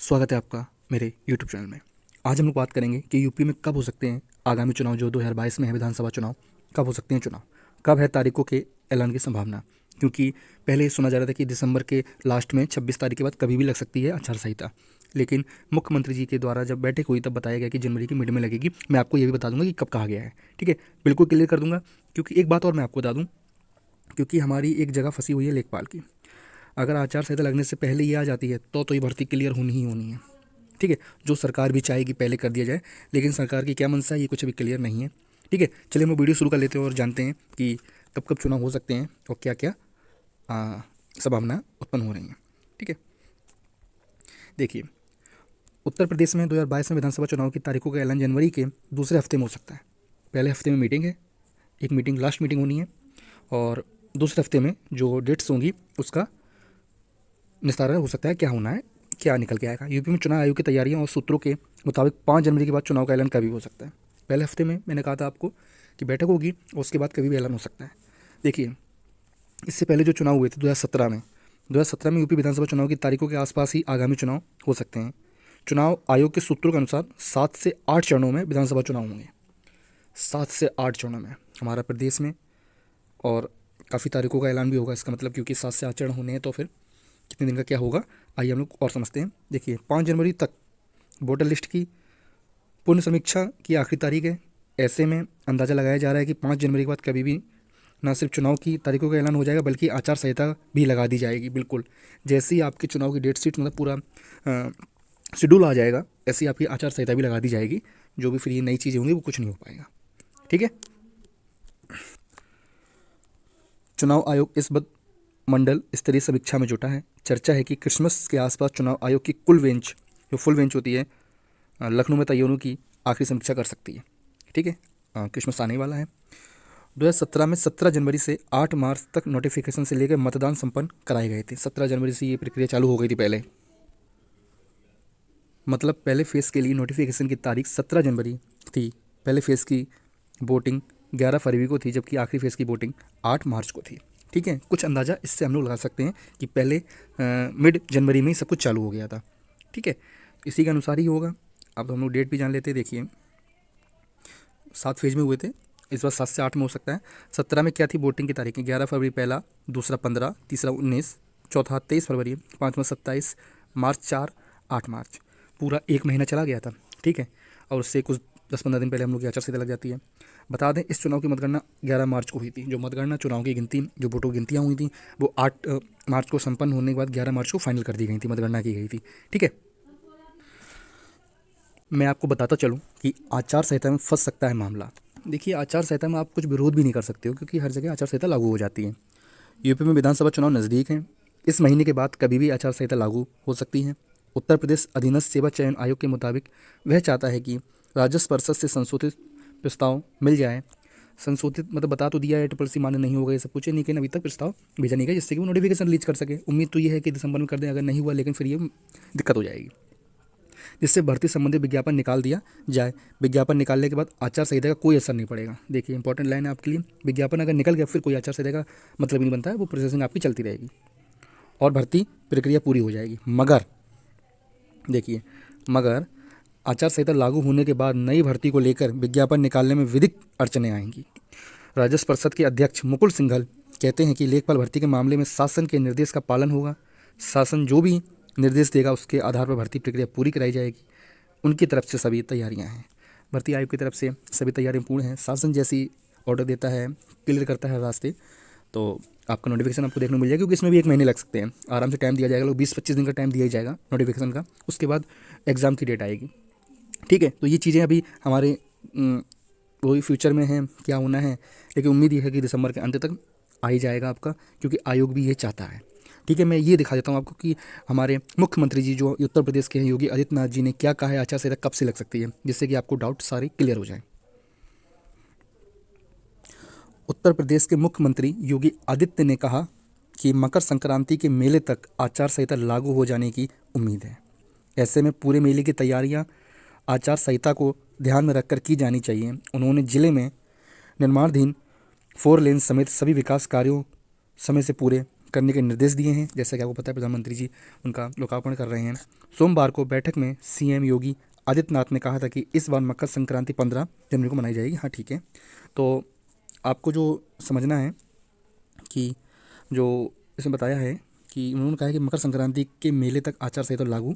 स्वागत है आपका मेरे यूट्यूब चैनल में। आज हम लोग बात करेंगे कि यूपी में कब हो सकते हैं आगामी चुनाव, जो 2022 में है विधानसभा चुनाव। कब हो सकते हैं चुनाव, कब है तारीखों के ऐलान की संभावना। क्योंकि पहले सुना जा रहा था कि दिसंबर के लास्ट में 26 तारीख के बाद कभी भी लग सकती है आचार संहिता, लेकिन मुख्यमंत्री जी के द्वारा जब बैठक हुई तब बताया गया कि जनवरी की मिड में लगेगी। मैं आपको ये भी बता दूंगा कि कब कहा गया है, ठीक है, बिल्कुल क्लियर कर दूंगा। क्योंकि एक बात और मैं आपको बता दूँ, क्योंकि हमारी एक जगह फंसी हुई है लेखपाल की। अगर आचार संहिता लगने से पहले ये आ जाती है तो ये भर्ती क्लियर होनी ही होनी है, ठीक है। जो सरकार भी चाहेगी पहले कर दिया जाए, लेकिन सरकार की क्या मंशा है ये कुछ अभी क्लियर नहीं है, ठीक है। चलिए हम लोग वीडियो शुरू कर लेते हैं और जानते हैं कि कब कब चुनाव हो सकते हैं और क्या क्या संभावना उत्पन्न हो रही हैं, ठीक है। देखिए, उत्तर प्रदेश में 2022 में विधानसभा चुनाव की तारीखों का ऐलान जनवरी के दूसरे हफ्ते में हो सकता है। पहले हफ्ते में मीटिंग है, एक मीटिंग लास्ट मीटिंग होनी है, और दूसरे हफ्ते में जो डेट्स होंगी उसका निस्तारण हो सकता है। क्या होना है, क्या निकल के आएगा। यूपी में चुनाव आयोग की तैयारियां और सूत्रों के मुताबिक 5 जनवरी के बाद चुनाव का ऐलान कभी भी हो सकता है। पहले हफ्ते में मैंने कहा था आपको कि बैठक होगी और उसके बाद कभी भी ऐलान हो सकता है। देखिए, इससे पहले जो चुनाव हुए थे 2017 में यूपी विधानसभा चुनाव की तारीखों के आसपास ही आगामी चुनाव हो सकते हैं। चुनाव आयोग के सूत्रों के अनुसार 7 से 8 चरणों में विधानसभा चुनाव होंगे। 7 से 8 चरणों में हमारा प्रदेश में, और काफ़ी तारीखों का ऐलान भी होगा इसका मतलब, क्योंकि 7 से 8 चरण होने हैं तो फिर कितने दिन का क्या होगा, आइए हम लोग और समझते हैं। देखिए, 5 जनवरी तक वोटर लिस्ट की पुनः समीक्षा की आखिरी तारीख है। ऐसे में अंदाज़ा लगाया जा रहा है कि 5 जनवरी के बाद कभी भी न सिर्फ चुनाव की तारीखों का ऐलान हो जाएगा बल्कि आचार संहिता भी लगा दी जाएगी। बिल्कुल जैसे ही आपके चुनाव की डेट शीट मतलब पूरा शेड्यूल आ जाएगा, ऐसी आपकी आचार संहिता भी लगा दी जाएगी। जो भी फिर ये नई चीज़ें होंगी वो कुछ नहीं हो पाएगा, ठीक है। चुनाव आयोग इस बात मंडल स्तरीय समीक्षा में जुटा है। चर्चा है कि क्रिसमस के आसपास चुनाव आयोग की कुल बेंच, जो फुल बेंच होती है, लखनऊ में तैयारियों की आखिरी समीक्षा कर सकती है, ठीक है। क्रिसमस आने वाला है। 2017 में 17 जनवरी से 8 मार्च तक नोटिफिकेशन से लेकर मतदान संपन्न कराए गए थे। 17 जनवरी से ये प्रक्रिया चालू हो गई थी पहले, मतलब पहले फेज़ के लिए नोटिफिकेशन की तारीख 17 जनवरी थी। पहले फेज़ की वोटिंग 11 फरवरी को थी, जबकि आखिरी फेज़ की वोटिंग 8 मार्च को थी, ठीक है। कुछ अंदाज़ा इससे हम लोग लगा सकते हैं कि पहले मिड जनवरी में ही सब कुछ चालू हो गया था, ठीक है। इसी के अनुसार ही होगा। अब हम लोग डेट भी जान लेते हैं। देखिए, 7 फेज में हुए थे, इस बार 7 से 8 में हो सकता है। 17 में क्या थी वोटिंग की तारीखें, 11 फरवरी पहला, दूसरा 15, तीसरा 19, चौथा 23 फरवरी, पाँचवा 27 मार्च, 4 8 मार्च। पूरा एक महीना चला गया था, ठीक है। और उससे कुछ 10-15 दिन पहले हम लोग की आचार संहिता लग जाती है। बता दें, इस चुनाव की मतगणना 11 मार्च को हुई थी। जो मतगणना चुनाव की गिनती, जो वोटों की गिनतियाँ हुई थी, वो 8 मार्च को संपन्न होने के बाद 11 मार्च को फाइनल कर दी गई थी, मतगणना की गई थी, ठीक है। मैं आपको बताता चलूँ कि आचार संहिता में फंस सकता है मामला। देखिए, आचार संहिता में आप कुछ विरोध भी नहीं कर सकते हो, क्योंकि हर जगह आचार संहिता लागू हो जाती है। यूपी में विधानसभा चुनाव नज़दीक हैं। इस महीने के बाद कभी भी आचार संहिता लागू हो सकती है। उत्तर प्रदेश अधीनस्थ सेवा चयन आयोग के मुताबिक वह चाहता है कि राजस्व परिषद से संशोधित प्रस्ताव मिल जाए। संशोधित मतलब बता तो दिया है, ट्रिपल सी मान्य नहीं होगा ये सब कुछ, लेकिन अभी तक प्रस्ताव भेजा नहीं गया, जिससे कि वो नोटिफिकेशन रिलीज कर सके। उम्मीद तो ये है कि दिसंबर में कर दें, अगर नहीं हुआ लेकिन फिर ये दिक्कत हो जाएगी, जिससे भर्ती संबंधी विज्ञापन निकाल दिया जाए। विज्ञापन निकालने के बाद आचार संहिता का कोई असर नहीं पड़ेगा। देखिए, इंपॉर्टेंट लाइन है आपके लिए, विज्ञापन अगर निकल गया फिर कोई आचार संहिता का मतलब ही नहीं बनता है, वो प्रोसेसिंग आपकी चलती रहेगी और भर्ती प्रक्रिया पूरी हो जाएगी। मगर देखिए, मगर आचार संहिता लागू होने के बाद नई भर्ती को लेकर विज्ञापन निकालने में विधिक अड़चनें आएंगी। राजस्व परिषद के अध्यक्ष मुकुल सिंघल कहते हैं कि लेखपाल भर्ती के मामले में शासन के निर्देश का पालन होगा। शासन जो भी निर्देश देगा उसके आधार पर भर्ती प्रक्रिया पूरी कराई जाएगी। उनकी तरफ से सभी तैयारियां हैं, भर्ती आयोग की तरफ से सभी तैयारियां पूर्ण हैं। शासन जैसी ऑर्डर देता है, क्लियर करता है रास्ते, तो आपका नोटिफिकेशन आपको देखने को मिल जाएगा। क्योंकि इसमें भी एक महीने लग सकते हैं, आराम से टाइम दिया जाएगा, लोग 20-25 दिन का टाइम दिया जाएगा नोटिफिकेशन का। उसके बाद एग्ज़ाम की डेट आएगी, ठीक है। तो ये चीज़ें अभी हमारे वही फ्यूचर में हैं, क्या होना है, लेकिन उम्मीद ये है कि दिसंबर के अंत तक आ ही जाएगा आपका, क्योंकि आयोग भी ये चाहता है, ठीक है। मैं ये दिखा देता हूँ आपको कि हमारे मुख्यमंत्री जी जो उत्तर प्रदेश के हैं, योगी आदित्यनाथ जी ने क्या कहा है आचार संहिता कब से लग सकती है, जिससे कि आपको डाउट सारे क्लियर हो जाए। उत्तर प्रदेश के मुख्यमंत्री योगी आदित्य ने कहा कि मकर संक्रांति के मेले तक आचार संहिता लागू हो जाने की उम्मीद है। ऐसे में पूरे मेले की तैयारियां आचार संहिता को ध्यान में रखकर की जानी चाहिए। उन्होंने जिले में निर्माणाधीन 4 लेन समेत सभी विकास कार्यों समय से पूरे करने के निर्देश दिए हैं। जैसा कि आपको पता है प्रधानमंत्री जी उनका लोकार्पण कर रहे हैं। सोमवार को बैठक में सीएम योगी आदित्यनाथ ने कहा था कि इस बार मकर संक्रांति 15 जनवरी को मनाई जाएगी। हाँ ठीक है, तो आपको जो समझना है कि जो इसमें बताया है कि उन्होंने कहा है कि मकर संक्रांति के मेले तक आचार संहिता लागू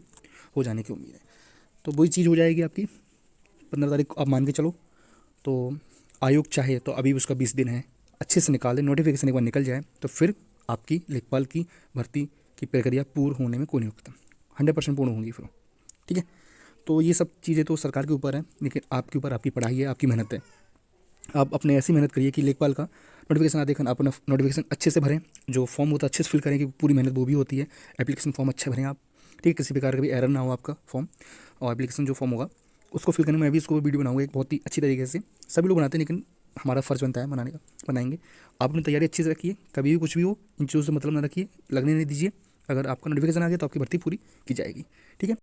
हो जाने की उम्मीद है। तो वही चीज़ हो जाएगी आपकी 15 तारीख को, आप मान के चलो। तो आयोग चाहे तो अभी उसका 20 दिन है, अच्छे से निकाल दे, नोटिफिकेशन एक बार निकल जाए तो फिर आपकी लेखपाल की भर्ती की प्रक्रिया पूर्ण होने में कोई नहीं रुकता, 100% पूर्ण होंगी फिर। ठीक है, तो ये सब चीज़ें तो सरकार के ऊपर है, लेकिन आपके ऊपर आपकी पढ़ाई है, आपकी मेहनत है। आप अपने ऐसी मेहनत करिए कि लेखपाल का नोटिफिकेशन आते अपना नोटिफिकेशन अच्छे से भरें, जो फॉर्म होता है अच्छे से फिल करें, कि पूरी मेहनत वो भी होती है। एप्लीकेशन फॉर्म अच्छा भरें आप, ठीक है, किसी प्रकार का भी एरर ना हो आपका फॉर्म, और एप्लीकेशन जो फॉर्म होगा उसको फिल करने में मैं भी इसको वीडियो बनाऊंगा एक बहुत ही अच्छी तरीके से। सभी लोग बनाते हैं लेकिन हमारा फ़र्ज़ बनता है बनाने का, बनाएंगे। आप अपनी तैयारी अच्छी से रखिए, कभी भी कुछ भी हो इन चीज़ों से मतलब ना रखिए, लगने नहीं दीजिए। अगर आपका नोटिफिकेशन आ गया तो आपकी भर्ती पूरी की जाएगी। ठीक है।